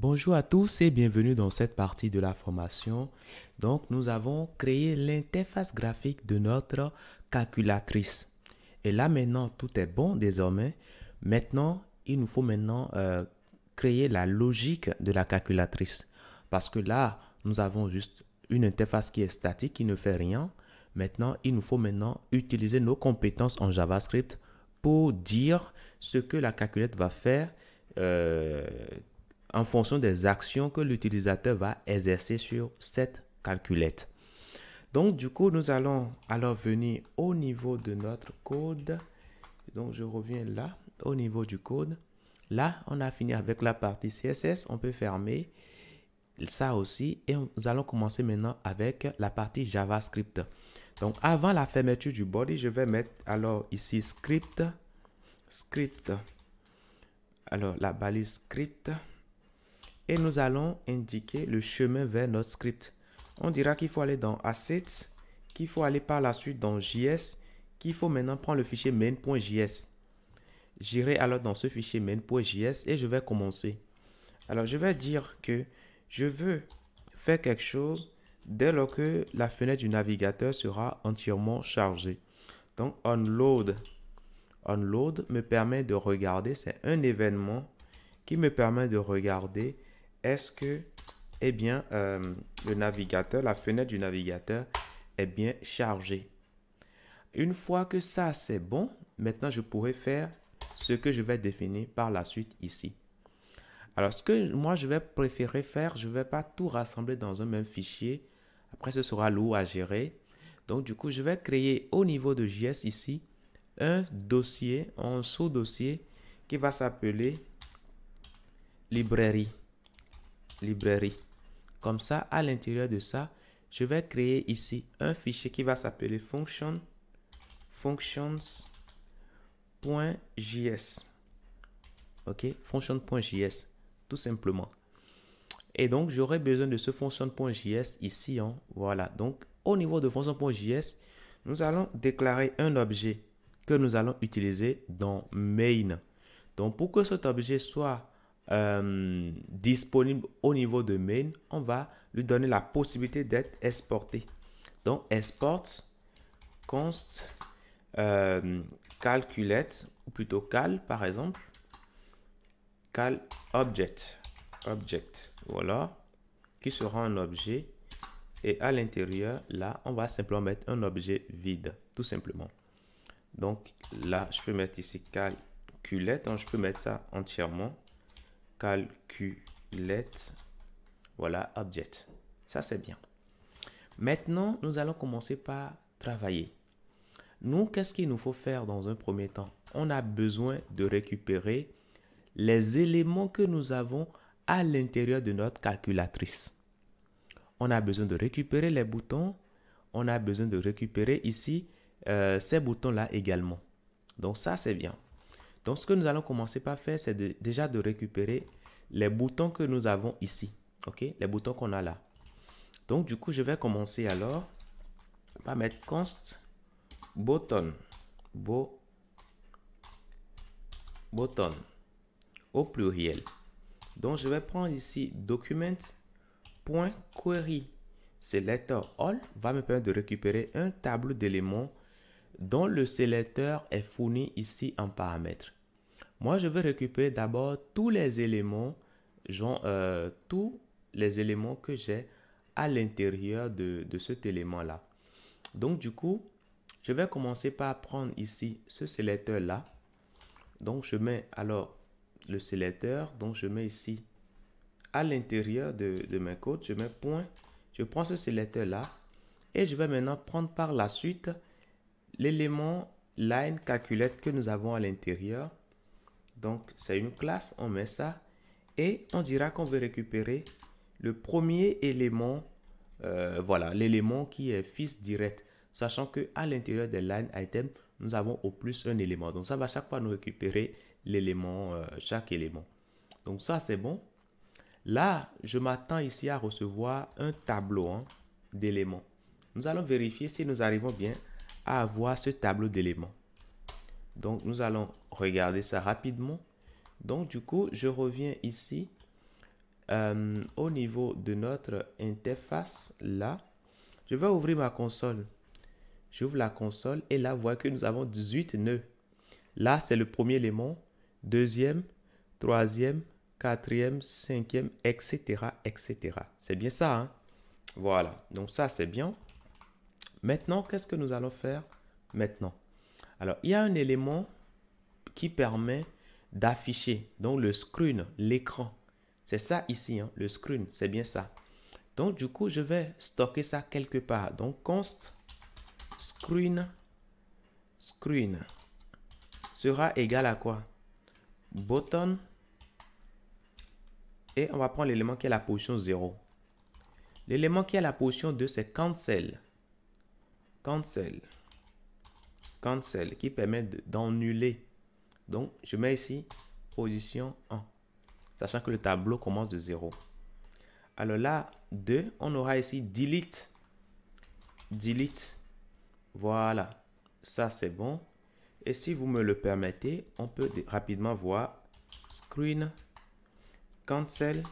Bonjour à tous et bienvenue dans cette partie de la formation. Donc, nous avons créé l'interface graphique de notre calculatrice. Et là, maintenant, tout est bon désormais. Maintenant, il nous faut maintenant créer la logique de la calculatrice. Parce que là, nous avons juste une interface qui est statique, qui ne fait rien. Maintenant, il nous faut maintenant utiliser nos compétences en JavaScript pour dire ce que la calculette va faire euh, en fonction des actions que l'utilisateur va exercer sur cette calculette. Donc, du coup, nous allons alors venir au niveau de notre code. Donc, je reviens là, au niveau du code. Là, on a fini avec la partie CSS. On peut fermer ça aussi. Et nous allons commencer maintenant avec la partie JavaScript. Donc, avant la fermeture du body, je vais mettre alors ici script. Alors, la balise script. Et nous allons indiquer le chemin vers notre script. On dira qu'il faut aller dans Assets, qu'il faut aller par la suite dans JS, qu'il faut maintenant prendre le fichier main.js. J'irai alors dans ce fichier main.js et je vais commencer. Alors, je vais dire que je veux faire quelque chose dès lors que la fenêtre du navigateur sera entièrement chargée. Donc, onload me permet de regarder, c'est un événement qui me permet de regarder est-ce que le navigateur, la fenêtre du navigateur est bien chargée. Une fois que ça c'est bon, maintenant je pourrais faire ce que je vais définir par la suite ici. Alors ce que moi je vais préférer faire, je ne vais pas tout rassembler dans un même fichier. Après ce sera lourd à gérer. Donc du coup je vais créer au niveau de JS ici un dossier, un sous-dossier qui va s'appeler librairie. Comme ça, à l'intérieur de ça, je vais créer ici un fichier qui va s'appeler functions.js. Ok, function.js, tout simplement. Et donc, j'aurai besoin de ce function.js ici. Voilà, donc au niveau de function.js, nous allons déclarer un objet que nous allons utiliser dans main. Donc, pour que cet objet soit disponible au niveau de main, on va lui donner la possibilité d'être exporté. Donc, export const calculate, ou plutôt cal par exemple, cal object, voilà, qui sera un objet. Et à l'intérieur, là, on va simplement mettre un objet vide, tout simplement. Donc là, je peux mettre ici calculate, donc je peux mettre ça entièrement. Calculate, voilà, object. Ça, c'est bien. Maintenant, nous allons commencer par travailler. Nous, qu'est-ce qu'il nous faut faire dans un premier temps? On a besoin de récupérer les éléments que nous avons à l'intérieur de notre calculatrice. On a besoin de récupérer les boutons. On a besoin de récupérer ici ces boutons-là également. Donc ça, c'est bien. Donc ce que nous allons commencer par faire, c'est déjà de récupérer les boutons que nous avons ici. Ok, les boutons qu'on a là. Donc du coup, je vais commencer alors par mettre const button au pluriel. Donc je vais prendre ici document.query selector all va me permettre de récupérer un tableau d'éléments dont le sélecteur est fourni ici en paramètres. Moi, je veux récupérer d'abord tous les éléments, tous les éléments que j'ai à l'intérieur de cet élément-là. Donc, du coup, je vais commencer par prendre ici ce sélecteur-là. Donc, je mets alors le sélecteur. Donc, je mets ici à l'intérieur de mes codes, je mets point. Je prends ce sélecteur-là et je vais maintenant prendre par la suite l'élément line calculate que nous avons à l'intérieur. Donc, c'est une classe, on met ça et on dira qu'on veut récupérer le premier élément, voilà, l'élément qui est fils direct, sachant que à l'intérieur des line items, nous avons au plus un élément. Donc, ça va chaque fois nous récupérer l'élément, chaque élément. Donc, ça, c'est bon. Là, je m'attends ici à recevoir un tableau d'éléments. Nous allons vérifier si nous arrivons bien à avoir ce tableau d'éléments. Donc, nous allons regarder ça rapidement. Donc, du coup, je reviens ici. au niveau de notre interface, là, je vais ouvrir ma console. J'ouvre la console et là, vous voyez que nous avons 18 nœuds. Là, c'est le premier élément, deuxième, troisième, quatrième, cinquième, etc., etc. C'est bien ça, hein? Voilà, donc ça, c'est bien. Maintenant, qu'est-ce que nous allons faire maintenant? Alors, il y a un élément qui permet d'afficher, donc le screen, l'écran. C'est ça ici, hein, le screen, c'est bien ça. Donc, du coup, je vais stocker ça quelque part. Donc, const screen sera égal à quoi? Button. Et on va prendre l'élément qui est la position 0. L'élément qui est la position 2, c'est cancel. Cancel, qui permet d'annuler. Donc, je mets ici position 1, sachant que le tableau commence de 0. Alors là, 2, on aura ici delete. Delete. Voilà, ça c'est bon. Et si vous me le permettez, on peut rapidement voir screen, cancel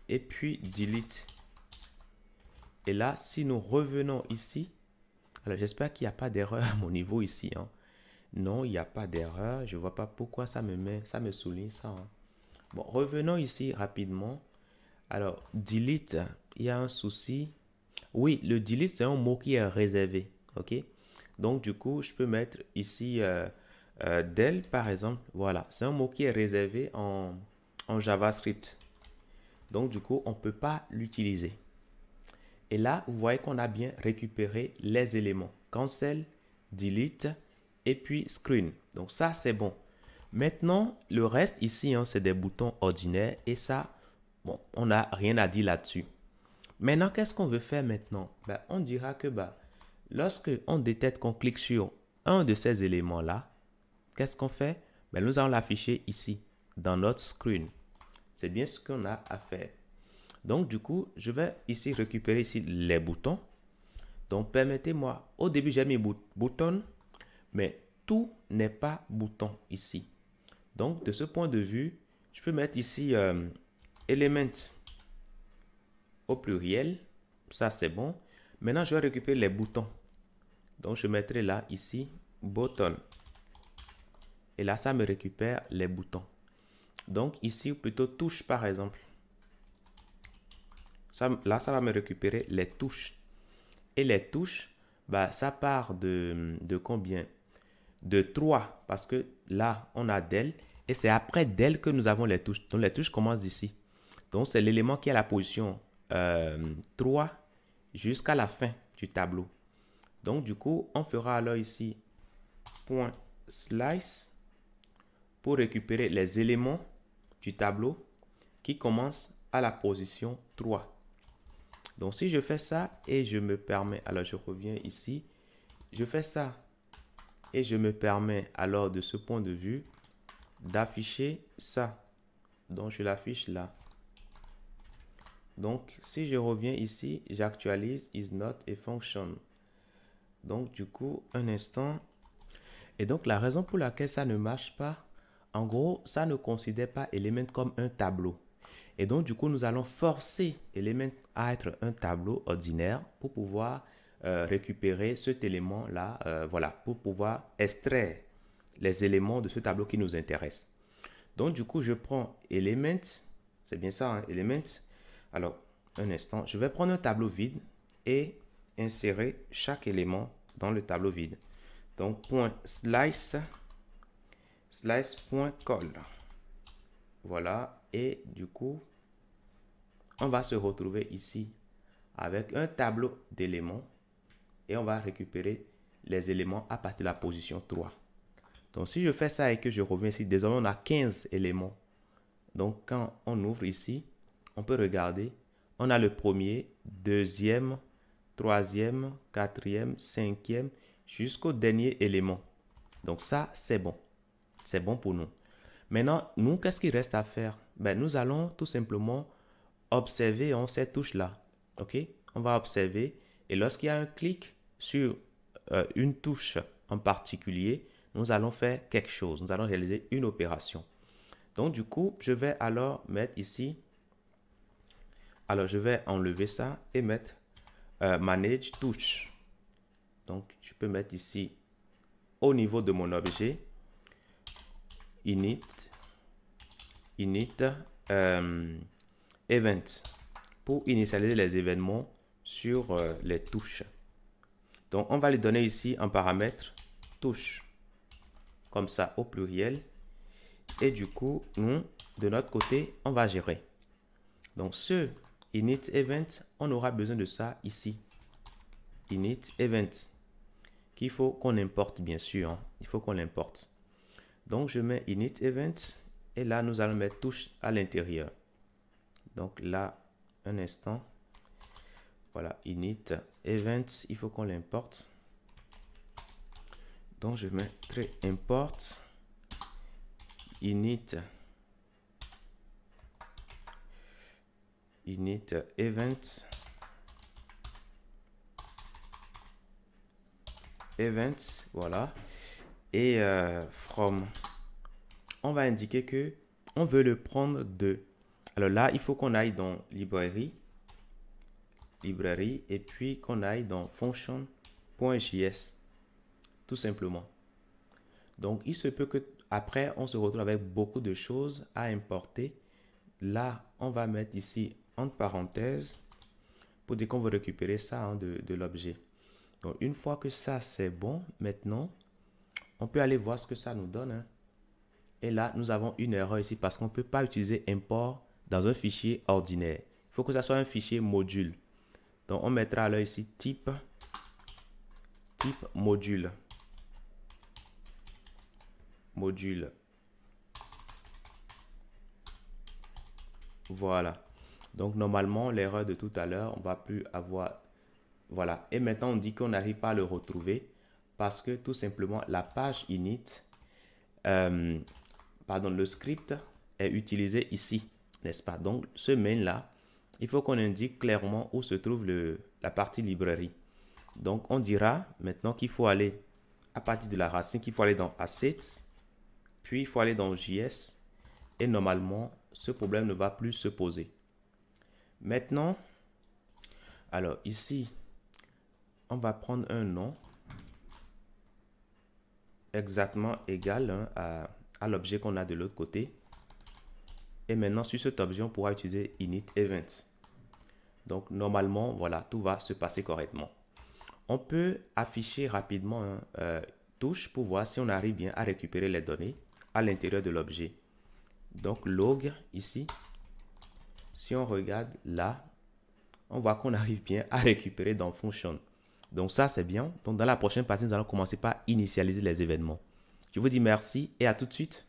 et puis delete. Et là, si nous revenons ici, alors j'espère qu'il n'y a pas d'erreur à mon niveau ici, hein. Non, il n'y a pas d'erreur. Je ne vois pas pourquoi ça me souligne ça, hein. Bon, revenons ici rapidement. Alors, delete, il y a un souci. Oui, le delete, c'est un mot qui est réservé. OK? Donc, du coup, je peux mettre ici del, par exemple. Voilà, c'est un mot qui est réservé en JavaScript. Donc, du coup, on ne peut pas l'utiliser. Et là, vous voyez qu'on a bien récupéré les éléments. Cancel, delete et puis screen. Donc, ça, c'est bon. Maintenant, le reste ici, hein, c'est des boutons ordinaires. Et ça, bon, on n'a rien à dire là-dessus. Maintenant, qu'est-ce qu'on veut faire maintenant? Ben, on dira que lorsque on détecte qu'on clique sur un de ces éléments-là, qu'est-ce qu'on fait? Ben, nous allons l'afficher ici, dans notre screen. C'est bien ce qu'on a à faire. Donc, du coup, je vais ici récupérer ici les boutons. Donc, permettez-moi, au début, j'ai mis bouton, mais tout n'est pas bouton ici. Donc, de ce point de vue, je peux mettre ici element au pluriel. Ça, c'est bon. Maintenant, je vais récupérer les boutons. Donc, je mettrai là, ici, button. Et là, ça me récupère les boutons. Donc, ici, plutôt touche, par exemple. Là, ça va me récupérer les touches. Et les touches, ça part de combien? De 3. Parce que là, on a del. Et c'est après del que nous avons les touches. Donc, les touches commencent d'ici. Donc, c'est l'élément qui est à la position 3 jusqu'à la fin du tableau. Donc, du coup, on fera alors ici point slice pour récupérer les éléments du tableau qui commencent à la position 3. Donc, si je fais ça et je me permets, alors je reviens ici, je fais ça et je me permets alors de ce point de vue d'afficher ça. Donc, je l'affiche là. Donc, si je reviens ici, j'actualise is not a function. Donc, du coup, un instant. Et donc, la raison pour laquelle ça ne marche pas, en gros, ça ne considère pas Element comme un tableau. Et donc, du coup, nous allons forcer Element à être un tableau ordinaire pour pouvoir récupérer cet élément-là, voilà, pour pouvoir extraire les éléments de ce tableau qui nous intéresse. Donc, du coup, je prends Element, c'est bien ça, hein, Element. Alors, un instant, je vais prendre un tableau vide et insérer chaque élément dans le tableau vide. Donc, point slice.call. Voilà. Et du coup, on va se retrouver ici avec un tableau d'éléments et on va récupérer les éléments à partir de la position 3. Donc, si je fais ça et que je reviens ici, désormais, on a 15 éléments. Donc, quand on ouvre ici, on peut regarder. On a le premier, deuxième, troisième, quatrième, cinquième, jusqu'au dernier élément. Donc, ça, c'est bon. C'est bon pour nous. Maintenant, nous, qu'est-ce qu'il reste à faire? Nous allons tout simplement observer ces touches-là. OK? On va observer. Et lorsqu'il y a un clic sur une touche en particulier, nous allons faire quelque chose. Nous allons réaliser une opération. Donc, du coup, je vais alors mettre ici Alors, je vais enlever ça et mettre Manage touche. Donc, je peux mettre ici au niveau de mon objet init event pour initialiser les événements sur les touches. Donc, on va lui donner ici un paramètre touche, comme ça au pluriel. Et du coup, nous, de notre côté, on va gérer. Donc, ce init event, on aura besoin de ça ici. Init event, qu'il faut qu'on importe, bien sûr. Hein. Il faut qu'on l'importe. Donc, je mets init event et là, nous allons mettre touche à l'intérieur. Donc là, un instant. Voilà, init event, il faut qu'on l'importe. Donc, je mettrai import init event voilà. Et from, on va indiquer que on veut le prendre de. Alors là, il faut qu'on aille dans librairie et puis qu'on aille dans function.js tout simplement. Donc, il se peut que après on se retrouve avec beaucoup de choses à importer. Là, on va mettre ici entre parenthèses pour dire qu'on veut récupérer ça hein, de l'objet. Donc, une fois que ça c'est bon, maintenant, on peut aller voir ce que ça nous donne. Hein. Et là, nous avons une erreur ici parce qu'on ne peut pas utiliser import dans un fichier ordinaire. Il faut que ça soit un fichier module. Donc, on mettra là ici type module. Voilà. Donc, normalement, l'erreur de tout à l'heure, on va plus avoir... Voilà. Et maintenant, on dit qu'on n'arrive pas à le retrouver parce que tout simplement, la page init, le script est utilisé ici, n'est-ce pas? Donc, ce main-là, il faut qu'on indique clairement où se trouve la partie librairie. Donc, on dira maintenant qu'il faut aller à partir de la racine, qu'il faut aller dans Assets, puis il faut aller dans JS, et normalement, ce problème ne va plus se poser. Maintenant, alors ici, on va prendre un nom exactement égal hein, à l'objet qu'on a de l'autre côté. Et maintenant, sur cet objet, on pourra utiliser init event. Donc, normalement, voilà, tout va se passer correctement. On peut afficher rapidement touche pour voir si on arrive bien à récupérer les données à l'intérieur de l'objet. Donc, log ici. Si on regarde là, on voit qu'on arrive bien à récupérer dans function. Donc, ça, c'est bien. Donc, dans la prochaine partie, nous allons commencer par initialiser les événements. Je vous dis merci et à tout de suite.